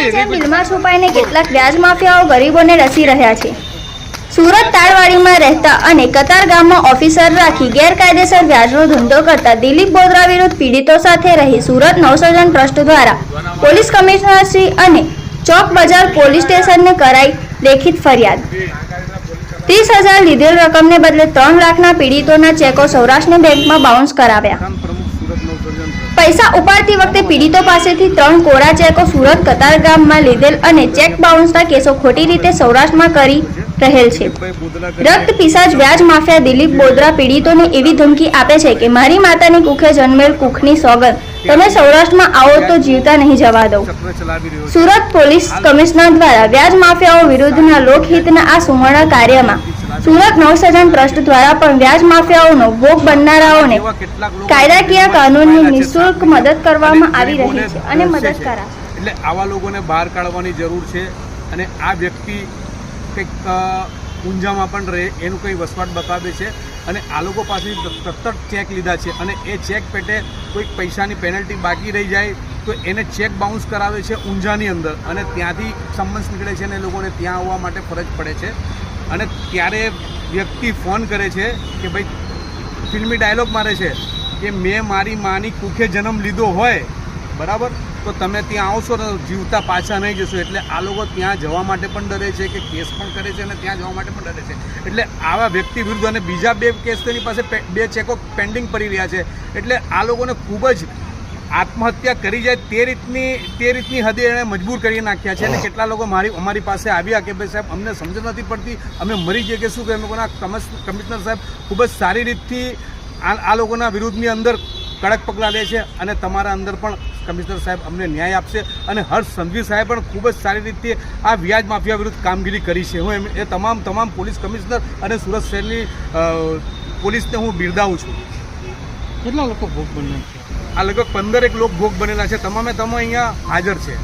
સોનાની જેમ બિલમાં છુપાઈને કેટલાક વ્યાજ માફિયાઓ ગરીબોને રસી રહ્યા છે। સુરત તાળવાડીમાં રહેતા અને કતાર ગામમાં ઓફિસર રાખી ગેરકાયદેસર વ્યાજનો ધંધો કરતા દિલીપ બોદરા વિરુદ્ધ પીડિતો સાથે રહી સુરત નવસર્જન ટ્રસ્ટ દ્વારા પોલીસ કમિશનરશ્રી અને ચોક બજાર પોલીસ સ્ટેશનને કરાઈ લેખિત ફરિયાદ। 30,000 લીધેલ રકમને બદલે 3 લાખના પીડિતોના ચેકો સૌરાષ્ટ્રની બેંકમાં બાઉન્સ કરાવ્યા। પૈસા ઉપાડતી વખતે પીડિતો પાસેથી 3 કોરા ચેકો સુરત કતાર ગામમાં લીધેલ અને ચેક બાઉન્સના કેસો ખોટી રીતે સૌરાષ્ટ્રમાં કરી રહેલ છે। રક્ત પિશાચ વ્યાજ માફિયા દિલીપ બોદરા પીડિતોને એવી ધમકી આપે છે કે મારી માતાની કુખે જન્મેલ કુખની સોગંદ તમે સૌરાષ્ટ્રમાં આવો તો જીવતા નહીં જવા દો। સુરત પોલીસ કમિશનર દ્વારા વ્યાજ માફિયાઓ વિરુદ્ધના લોકહિતના આ સુવર્ણ કાર્યમાં સુરત નવસર્જન ટ્રસ્ટ દ્વારા પણ વ્યાજ માફિયાઓનો ભોગ બનનારાઓને કાયદાકીય કાનૂનની નિઃશુલ્ક મદદ કરવામાં આવી રહી છે અને મદદ કરાશે। એટલે આવા લોકોને બહાર કાઢવાની જરૂર છે અને આ વ્યક્તિ કંઈક ઊંઝામાં પણ રહે એનું કંઈ વસવાટ બતાવે છે અને આ લોકો પાસેથી સતત ચેક લીધા છે અને એ ચેક પેટે કોઈક પૈસાની પેનલ્ટી બાકી રહી જાય તો એને ચેક બાઉન્સ કરાવે છે ઊંઝાની અંદર અને ત્યાંથી સમન્સ નીકળે છે અને એ લોકોને ત્યાં આવવા માટે ફરજ પડે છે અને ત્યારે વ્યક્તિ ફોન કરે છે કે ભાઈ ફિલ્મી ડાયલોગ મારે છે કે મેં મારી માની કુખે જન્મ લીધો હોય બરાબર તો તમે ત્યાં આવશો ને જીવતા પાછા નહીં જશો। એટલે આ લોકો ત્યાં જવા માટે પણ ડરે છે કે કેસ પણ કરે છે અને ત્યાં જવા માટે પણ ડરે છે। એટલે આવા વ્યક્તિ વિરુદ્ધ અને બીજા 2 કેસ તેની પાસે 2 ચેકો પેન્ડિંગ પડી રહ્યા છે। એટલે આ લોકોને ખૂબ જ આત્મહત્યા કરી જાય તે રીતની હદે એણે મજબૂર કરી નાખ્યા છે। અને કેટલા લોકો અમારી પાસે આવ્યા કે ભાઈ સાહેબ અમને સમજ નથી પડતી, અમે મરી જઈએ કે શું કે અમે લોકોના કમિશનર સાહેબ ખૂબ જ સારી રીતથી આ લોકોના વિરુદ્ધની અંદર કડક પગલાં લે છે અને તમારા અંદર પણ કમિશનર સાહેબ અમને ન્યાય આપશે। અને હર્ષ સંઘવી સાહેબ પણ ખૂબ જ સારી રીતે આ વ્યાજ માફિયા વિરુદ્ધ કામગીરી કરી છે। હું એ તમામ પોલીસ કમિશનર અને સુરત શહેરની પોલીસને હું બિરદાવું છું। કેટલા લોકો ભોગ બન્યા છે? આ લગભગ 15 લોકો ભોગ બનેલા છે, તમામે અહીંયા હાજર છે।